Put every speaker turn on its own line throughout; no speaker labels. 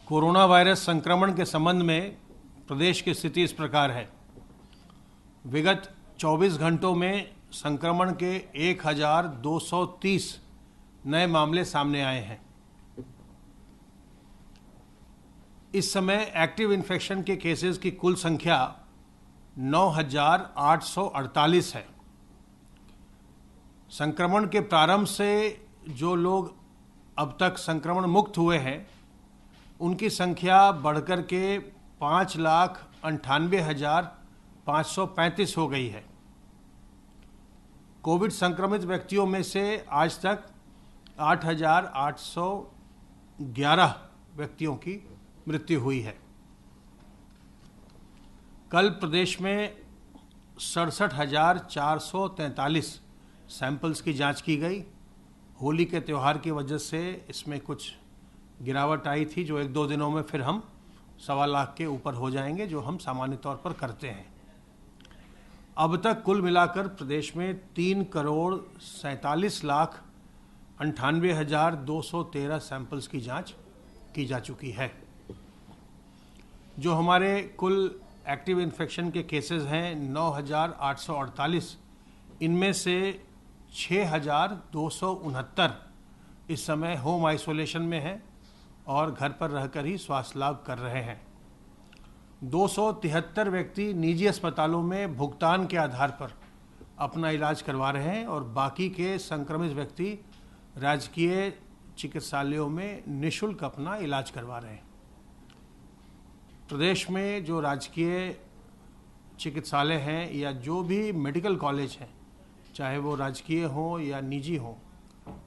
Corona virus संक्रमण के संबंध में प्रदेश की स्थिति इस प्रकार है। विगत 24 घंटों में संक्रमण के 1230 नए मामले सामने आए हैं। इस समय एक्टिव इन्फेक्शन के केसेस की कुल संख्या 9,848 है। संक्रमण के प्रारंभ से जो लोग अब तक संक्रमण मुक्त हुए हैं उनकी संख्या बढ़कर के 5,98,535 हो गई है। कोविड संक्रमित व्यक्तियों में से आज तक 8,811 व्यक्तियों की मृत्यु हुई है। कल प्रदेश में 67,443 सैंपल्स की जांच की गई। होली के त्यौहार की वजह से इसमें कुछ गिरावट आई थी, जो 1-2 दिनों में फिर हम 1.25 लाख के ऊपर हो जाएंगे, जो हम सामान्य तौर पर करते हैं। अब तक कुल मिलाकर प्रदेश में 3,47,98,213 सैंपल्स की जांच की जा चुकी है। जो हमारे कुल एक्टिव इन्फेक्शन के केसेस हैं 9,848, इनमें से 6,269 इस समय होम आइसोलेशन में हैं और घर पर रहकर ही स्वास्थ्य लाभ कर रहे हैं। 273 व्यक्ति निजी अस्पतालों में भुगतान के आधार पर अपना इलाज करवा रहे हैं और बाकी के संक्रमित व्यक्ति राजकीय चिकित्सालयों में निःशुल्क अपना इलाज करवा रहे हैं। प्रदेश में जो राजकीय चिकित्सालय हैं या जो भी मेडिकल कॉलेज हैं, चाहे वो राजकीय हो या निजी हो,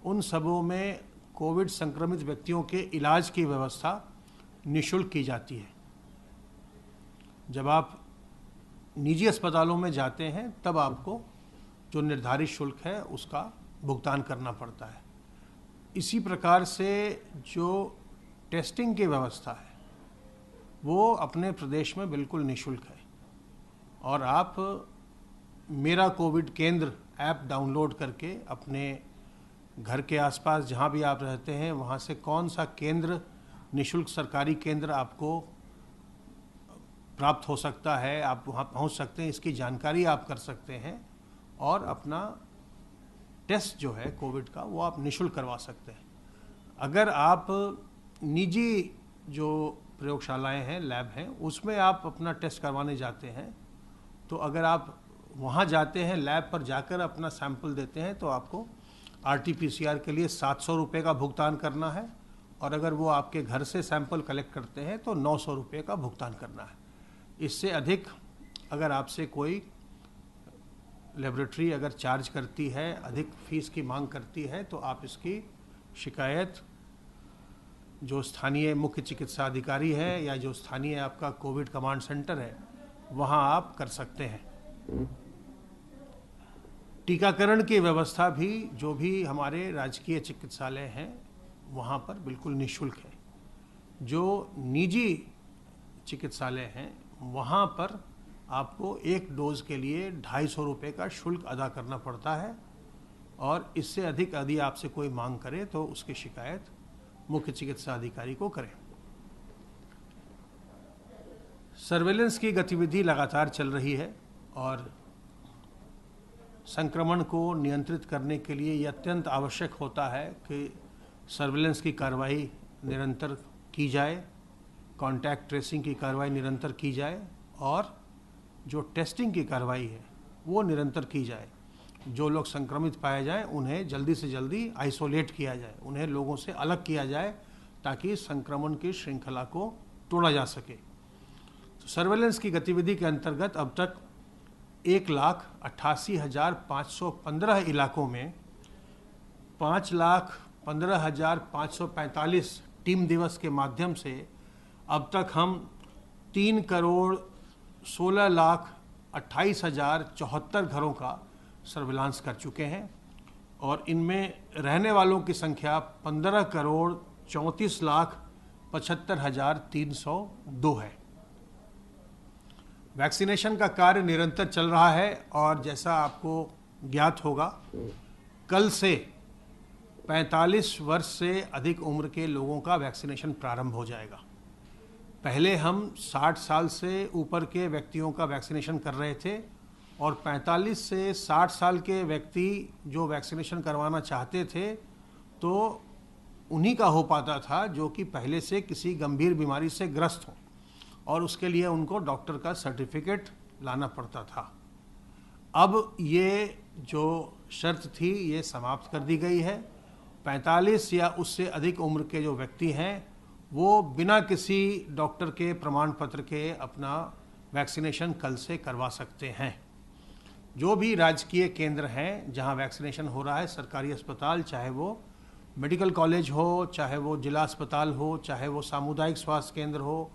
उन सबों में कोविड संक्रमित व्यक्तियों के इलाज की व्यवस्था निःशुल्क की जाती है। जब आप निजी अस्पतालों में जाते हैं तब आपको जो निर्धारित शुल्क है उसका भुगतान करना पड़ता है। इसी प्रकार से जो टेस्टिंग की व्यवस्था है वो अपने प्रदेश में बिल्कुल निःशुल्क है और आप मेरा कोविड केंद्र ऐप डाउनलोड करके अपने घर के आसपास जहाँ भी आप रहते हैं वहाँ से कौन सा केंद्र निःशुल्क सरकारी केंद्र आपको प्राप्त हो सकता है, आप वहाँ पहुँच सकते हैं, इसकी जानकारी आप कर सकते हैं और अपना टेस्ट जो है कोविड का वो आप निःशुल्क करवा सकते हैं। अगर आप निजी जो प्रयोगशालाएं हैं, लैब हैं, उसमें आप अपना टेस्ट करवाने जाते हैं तो अगर आप वहाँ जाते हैं, लैब पर जाकर अपना सैंपल देते हैं तो आपको RT-PCR के लिए 700 रुपये का भुगतान करना है और अगर वो आपके घर से सैंपल कलेक्ट करते हैं तो 900 रुपये का भुगतान करना है। इससे अधिक अगर आपसे कोई लेबोरेटरी अगर चार्ज करती है, अधिक फीस की मांग करती है, तो आप इसकी शिकायत जो स्थानीय मुख्य चिकित्सा अधिकारी है या जो स्थानीय आपका कोविड कमांड सेंटर है वहाँ आप कर सकते हैं। टीकाकरण की व्यवस्था भी जो भी हमारे राजकीय चिकित्सालय हैं वहाँ पर बिल्कुल निःशुल्क है। जो निजी चिकित्सालय हैं वहाँ पर आपको एक डोज के लिए 250 रुपये का शुल्क अदा करना पड़ता है और इससे अधिक यदि आपसे कोई मांग करे तो उसकी शिकायत मुख्य चिकित्सा अधिकारी को करें। सर्वेलेंस की गतिविधि लगातार चल रही है और संक्रमण को नियंत्रित करने के लिए यह अत्यंत आवश्यक होता है कि सर्वेलेंस की कार्रवाई निरंतर की जाए, कॉन्टैक्ट ट्रेसिंग की कार्रवाई निरंतर की जाए और जो टेस्टिंग की कार्रवाई है वो निरंतर की जाए। जो लोग संक्रमित पाए जाएं उन्हें जल्दी से जल्दी आइसोलेट किया जाए, उन्हें लोगों से अलग किया जाए ताकि संक्रमण की श्रृंखला को तोड़ा जा सके। तो सर्वेलेंस की गतिविधि के अंतर्गत अब तक 1,88,515 इलाकों में 5,15,545 टीम दिवस के माध्यम से अब तक हम 3,16,28,074 घरों का सर्विलांस कर चुके हैं और इनमें रहने वालों की संख्या 15,34,75,302 है। वैक्सीनेशन का कार्य निरंतर चल रहा है और जैसा आपको ज्ञात होगा कल से 45 वर्ष से अधिक उम्र के लोगों का वैक्सीनेशन प्रारंभ हो जाएगा। पहले हम 60 साल से ऊपर के व्यक्तियों का वैक्सीनेशन कर रहे थे और 45 से 60 साल के व्यक्ति जो वैक्सीनेशन करवाना चाहते थे तो उन्हीं का हो पाता था जो कि पहले से किसी गंभीर बीमारी से ग्रस्त हों और उसके लिए उनको डॉक्टर का सर्टिफिकेट लाना पड़ता था। अब ये जो शर्त थी ये समाप्त कर दी गई है। 45 या उससे अधिक उम्र के जो व्यक्ति हैं वो बिना किसी डॉक्टर के प्रमाण पत्र के अपना वैक्सीनेशन कल से करवा सकते हैं। जो भी राजकीय केंद्र हैं जहां वैक्सीनेशन हो रहा है, सरकारी अस्पताल, चाहे वो मेडिकल कॉलेज हो, चाहे वो जिला अस्पताल हो, चाहे वो सामुदायिक स्वास्थ्य केंद्र हो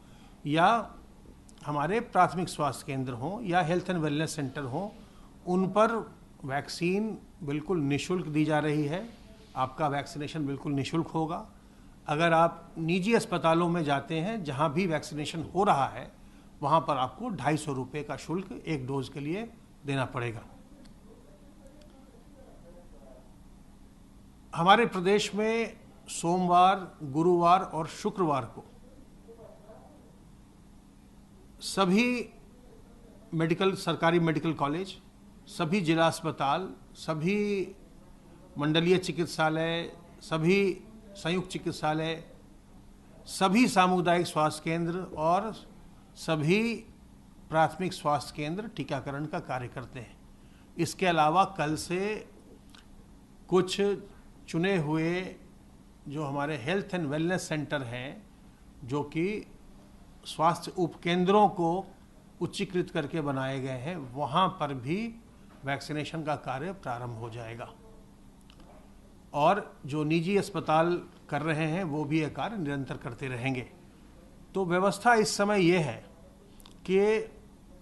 या हमारे प्राथमिक स्वास्थ्य केंद्र हो या हेल्थ एंड वेलनेस सेंटर हो, उन पर वैक्सीन बिल्कुल निःशुल्क दी जा रही है। आपका वैक्सीनेशन बिल्कुल निःशुल्क होगा। अगर आप निजी अस्पतालों में जाते हैं जहां भी वैक्सीनेशन हो रहा है वहां पर आपको 250 रुपये का शुल्क एक डोज के लिए देना पड़ेगा। हमारे प्रदेश में सोमवार, गुरुवार और शुक्रवार को सभी सरकारी मेडिकल कॉलेज, सभी जिला अस्पताल, सभी मंडलीय चिकित्सालय, सभी संयुक्त चिकित्सालय, सभी सामुदायिक स्वास्थ्य केंद्र और सभी प्राथमिक स्वास्थ्य केंद्र टीकाकरण का कार्य करते हैं। इसके अलावा कल से कुछ चुने हुए जो हमारे हेल्थ एंड वेलनेस सेंटर हैं, जो कि स्वास्थ्य उपकेंद्रों को उच्चीकृत करके बनाए गए हैं, वहाँ पर भी वैक्सीनेशन का कार्य प्रारंभ हो जाएगा। और जो निजी अस्पताल कर रहे हैं वो भी ये कार्य निरंतर करते रहेंगे। तो व्यवस्था इस समय ये है कि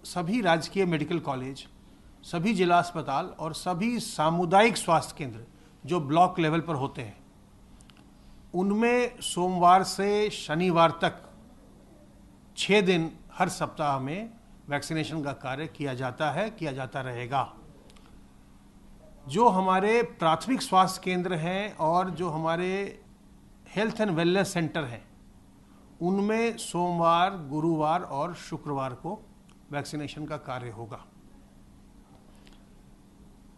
सभी राजकीय मेडिकल कॉलेज, सभी जिला अस्पताल और सभी सामुदायिक स्वास्थ्य केंद्र जो ब्लॉक लेवल पर होते हैं, उनमें सोमवार से शनिवार तक 6 दिन हर सप्ताह में वैक्सीनेशन का कार्य किया जाता है, किया जाता रहेगा। जो हमारे प्राथमिक स्वास्थ्य केंद्र हैं और जो हमारे हेल्थ एंड वेलनेस सेंटर हैं, उनमें सोमवार, गुरुवार और शुक्रवार को वैक्सीनेशन का कार्य होगा।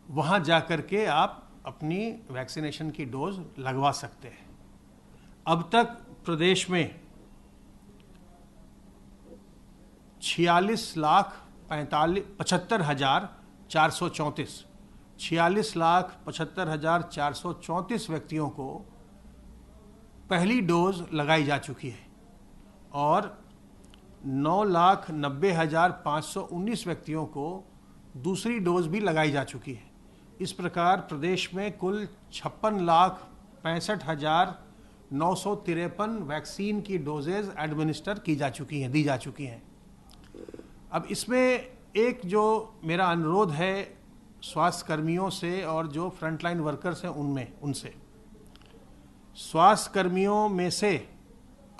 वहां जाकर के आप अपनी वैक्सीनेशन की डोज लगवा सकते हैं। अब तक प्रदेश में 46,75,434 व्यक्तियों को पहली डोज लगाई जा चुकी है और 9,90,519 व्यक्तियों को दूसरी डोज भी लगाई जा चुकी है। इस प्रकार प्रदेश में कुल 56,65,953 वैक्सीन की डोजेज एडमिनिस्टर की जा चुकी हैं, दी जा चुकी हैं। अब इसमें एक जो मेरा अनुरोध है स्वास्थ्य कर्मियों से और जो फ्रंटलाइन वर्कर्स हैं उनसे, स्वास्थ्य कर्मियों में से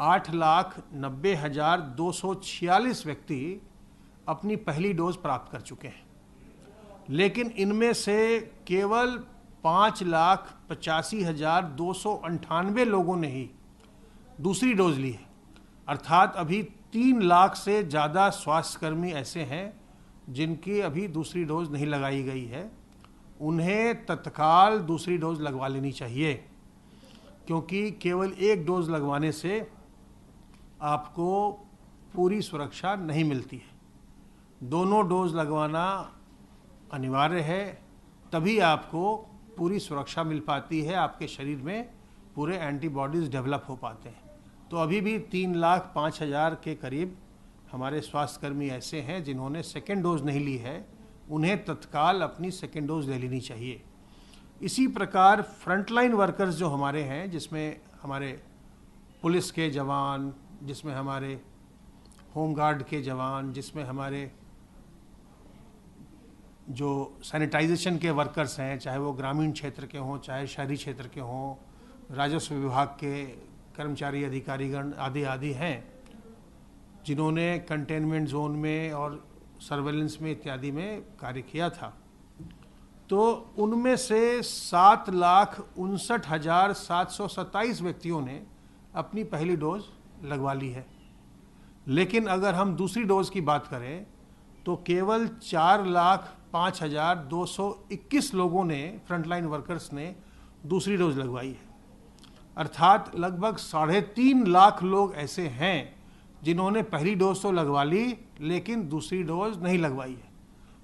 8,90,246 व्यक्ति अपनी पहली डोज प्राप्त कर चुके हैं, लेकिन इनमें से केवल 5,85,298 लोगों ने ही दूसरी डोज ली है। अर्थात अभी 3 लाख से ज़्यादा स्वास्थ्यकर्मी ऐसे हैं जिनकी अभी दूसरी डोज नहीं लगाई गई है। उन्हें तत्काल दूसरी डोज लगवा लेनी चाहिए, क्योंकि केवल एक डोज लगवाने से आपको पूरी सुरक्षा नहीं मिलती है। दोनों डोज लगवाना अनिवार्य है, तभी आपको पूरी सुरक्षा मिल पाती है, आपके शरीर में पूरे एंटीबॉडीज़ डेवलप हो पाते हैं। तो अभी भी 3,05,000 के करीब हमारे स्वास्थ्यकर्मी ऐसे हैं जिन्होंने सेकेंड डोज नहीं ली है, उन्हें तत्काल अपनी सेकेंड डोज ले लेनी चाहिए। इसी प्रकार फ्रंटलाइन वर्कर्स जो हमारे हैं, जिसमें हमारे पुलिस के जवान, जिसमें हमारे होमगार्ड के जवान, जिसमें हमारे जो सैनिटाइजेशन के वर्कर्स हैं, चाहे वो ग्रामीण क्षेत्र के हों चाहे शहरी क्षेत्र के हों, राजस्व विभाग के कर्मचारी अधिकारीगण आदि हैं, जिन्होंने कंटेनमेंट जोन में और सर्वेलेंस में इत्यादि में कार्य किया था, तो उनमें से 7,59,727 व्यक्तियों ने अपनी पहली डोज लगवा ली है। लेकिन अगर हम दूसरी डोज की बात करें तो केवल 4,05,221 लोगों ने, फ्रंटलाइन वर्कर्स ने दूसरी डोज लगवाई है। अर्थात लगभग 3.5 लाख लोग ऐसे हैं जिन्होंने पहली डोज तो लगवा ली लेकिन दूसरी डोज नहीं लगवाई है।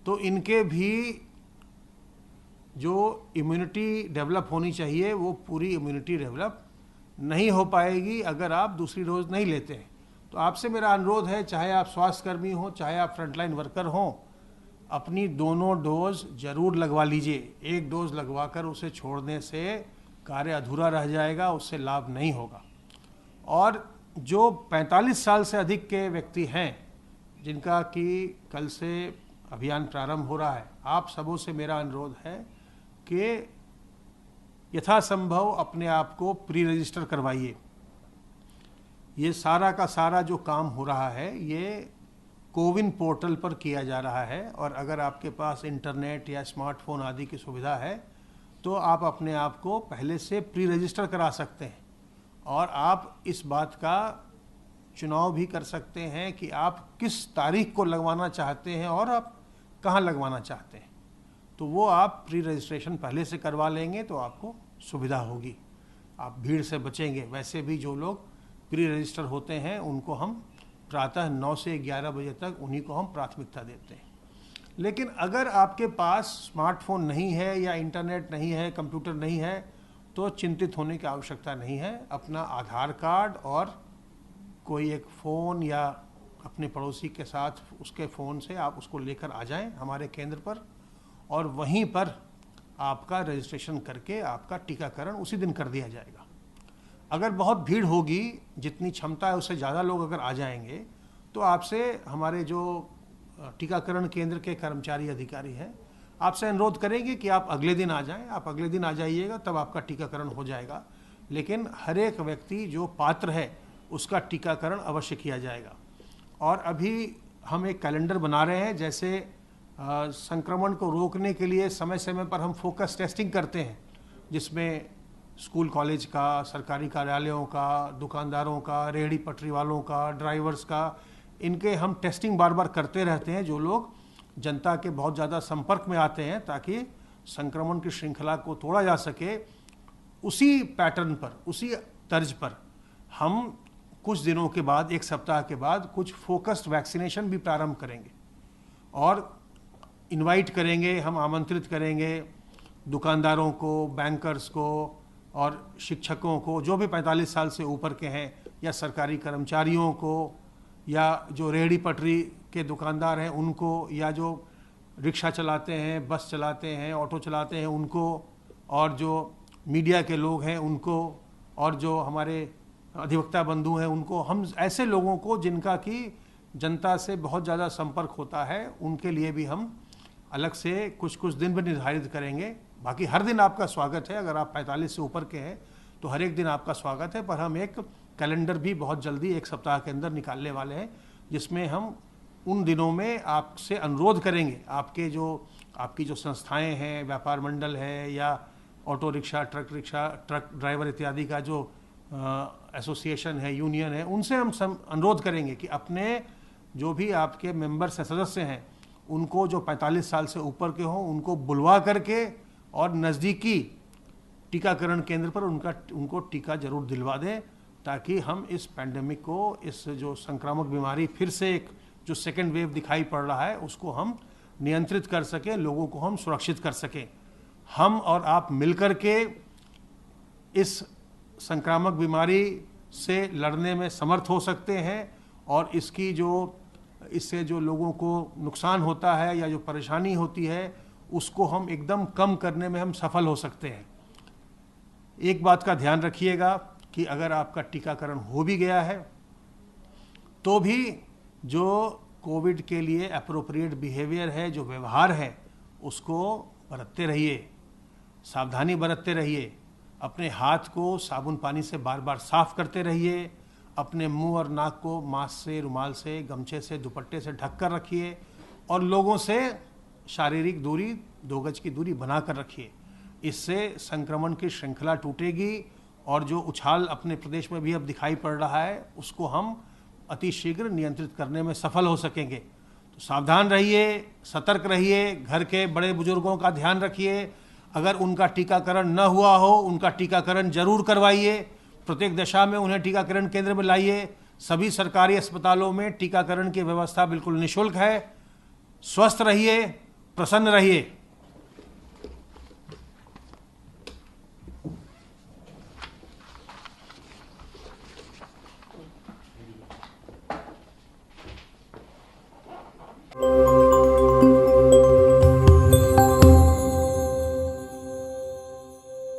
तो इनके भी जो इम्यूनिटी डेवलप होनी चाहिए वो पूरी इम्यूनिटी डेवलप नहीं हो पाएगी अगर आप दूसरी डोज नहीं लेते हैं। तो आपसे मेरा अनुरोध है, चाहे आप स्वास्थ्यकर्मी हों, चाहे आप फ्रंटलाइन वर्कर हों, अपनी दोनों डोज जरूर लगवा लीजिए। एक डोज लगवाकर उसे छोड़ने से कार्य अधूरा रह जाएगा, उससे लाभ नहीं होगा। और जो 45 साल से अधिक के व्यक्ति हैं जिनका कि कल से अभियान प्रारंभ हो रहा है, आप सबों से मेरा अनुरोध है कि यथासंभव अपने आप को प्री रजिस्टर करवाइए। ये सारा का सारा जो काम हो रहा है ये कोविन पोर्टल पर किया जा रहा है, और अगर आपके पास इंटरनेट या स्मार्टफोन आदि की सुविधा है तो आप अपने आप को पहले से प्री रजिस्टर करा सकते हैं, और आप इस बात का चुनाव भी कर सकते हैं कि आप किस तारीख को लगवाना चाहते हैं और आप कहाँ लगवाना चाहते हैं। तो वो आप प्री रजिस्ट्रेशन पहले से करवा लेंगे तो आपको सुविधा होगी, आप भीड़ से बचेंगे। वैसे भी जो लोग प्री रजिस्टर होते हैं उनको हम प्रातः 9 से 11 बजे तक उन्हीं को हम प्राथमिकता देते हैं। लेकिन अगर आपके पास स्मार्टफोन नहीं है या इंटरनेट नहीं है, कंप्यूटर नहीं है, तो चिंतित होने की आवश्यकता नहीं है। अपना आधार कार्ड और कोई एक फ़ोन या अपने पड़ोसी के साथ उसके फ़ोन से आप उसको लेकर आ जाएं हमारे केंद्र पर, और वहीं पर आपका रजिस्ट्रेशन करके आपका टीकाकरण उसी दिन कर दिया जाएगा। अगर बहुत भीड़ होगी, जितनी क्षमता है उससे ज़्यादा लोग अगर आ जाएंगे, तो आपसे हमारे जो टीकाकरण केंद्र के कर्मचारी अधिकारी हैं आपसे अनुरोध करेंगे कि आप अगले दिन आ जाएं। आप अगले दिन आ जाइएगा, तब आपका टीकाकरण हो जाएगा। लेकिन हर एक व्यक्ति जो पात्र है उसका टीकाकरण अवश्य किया जाएगा। और अभी हम एक कैलेंडर बना रहे हैं, जैसे संक्रमण को रोकने के लिए समय समय पर हम फोकस टेस्टिंग करते हैं, जिसमें स्कूल कॉलेज का, सरकारी कार्यालयों का, दुकानदारों का, रेहड़ी पटरी वालों का, ड्राइवर्स का, इनके हम टेस्टिंग बार बार करते रहते हैं, जो लोग जनता के बहुत ज़्यादा संपर्क में आते हैं, ताकि संक्रमण की श्रृंखला को तोड़ा जा सके। उसी पैटर्न पर, उसी तर्ज पर हम कुछ दिनों के बाद, एक सप्ताह के बाद, कुछ फोकस्ड वैक्सीनेशन भी प्रारंभ करेंगे और इनवाइट करेंगे, हम आमंत्रित करेंगे दुकानदारों को, बैंकर्स को और शिक्षकों को, जो भी 45 साल से ऊपर के हैं, या सरकारी कर्मचारियों को, या जो रेहड़ी पटरी के दुकानदार हैं उनको, या जो रिक्शा चलाते हैं, बस चलाते हैं, ऑटो चलाते हैं उनको, और जो मीडिया के लोग हैं उनको, और जो हमारे अधिवक्ता बंधु हैं उनको। हम ऐसे लोगों को जिनका कि जनता से बहुत ज़्यादा संपर्क होता है, उनके लिए भी हम अलग से कुछ कुछ दिन भी निर्धारित करेंगे। बाकी हर दिन आपका स्वागत है, अगर आप 45 से ऊपर के हैं तो हर एक दिन आपका स्वागत है। पर हम एक कैलेंडर भी बहुत जल्दी, एक सप्ताह के अंदर निकालने वाले हैं, जिसमें हम उन दिनों में आपसे अनुरोध करेंगे, आपकी जो संस्थाएं हैं, व्यापार मंडल है, या ऑटो रिक्शा, ट्रक ड्राइवर इत्यादि का जो एसोसिएशन है, यूनियन है, उनसे हम अनुरोध करेंगे कि अपने जो भी आपके मेंबर्स हैं, सदस्य हैं, उनको जो 45 साल से ऊपर के हों उनको बुलवा करके और नज़दीकी टीकाकरण केंद्र पर उनको टीका जरूर दिलवा दें, ताकि हम इस पैंडेमिक को, इस जो संक्रामक बीमारी फिर से एक जो सेकेंड वेव दिखाई पड़ रहा है, उसको हम नियंत्रित कर सकें, लोगों को हम सुरक्षित कर सकें। हम और आप मिलकर के इस संक्रामक बीमारी से लड़ने में समर्थ हो सकते हैं, और इससे जो लोगों को नुकसान होता है या जो परेशानी होती है उसको हम एकदम कम करने में हम सफल हो सकते हैं। एक बात का ध्यान रखिएगा कि अगर आपका टीकाकरण हो भी गया है तो भी जो कोविड के लिए एप्रोप्रिएट बिहेवियर है, जो व्यवहार है, उसको बरतते रहिए, सावधानी बरतते रहिए। अपने हाथ को साबुन पानी से बार बार साफ करते रहिए। अपने मुंह और नाक को मास्क से, रुमाल से, गमछे से, दुपट्टे से ढक कर रखिए, और लोगों से शारीरिक दूरी, 2 गज की दूरी बनाकर रखिए। इससे संक्रमण की श्रृंखला टूटेगी, और जो उछाल अपने प्रदेश में भी अब दिखाई पड़ रहा है उसको हम अति शीघ्र नियंत्रित करने में सफल हो सकेंगे। तो सावधान रहिए, सतर्क रहिए, घर के बड़े बुजुर्गों का ध्यान रखिए। अगर उनका टीकाकरण न हुआ हो, उनका टीकाकरण जरूर करवाइए। प्रत्येक दशा में उन्हें टीकाकरण केंद्र में लाइए। सभी सरकारी अस्पतालों में टीकाकरण की व्यवस्था बिल्कुल निःशुल्क है। स्वस्थ रहिए, प्रसन्न रहिए।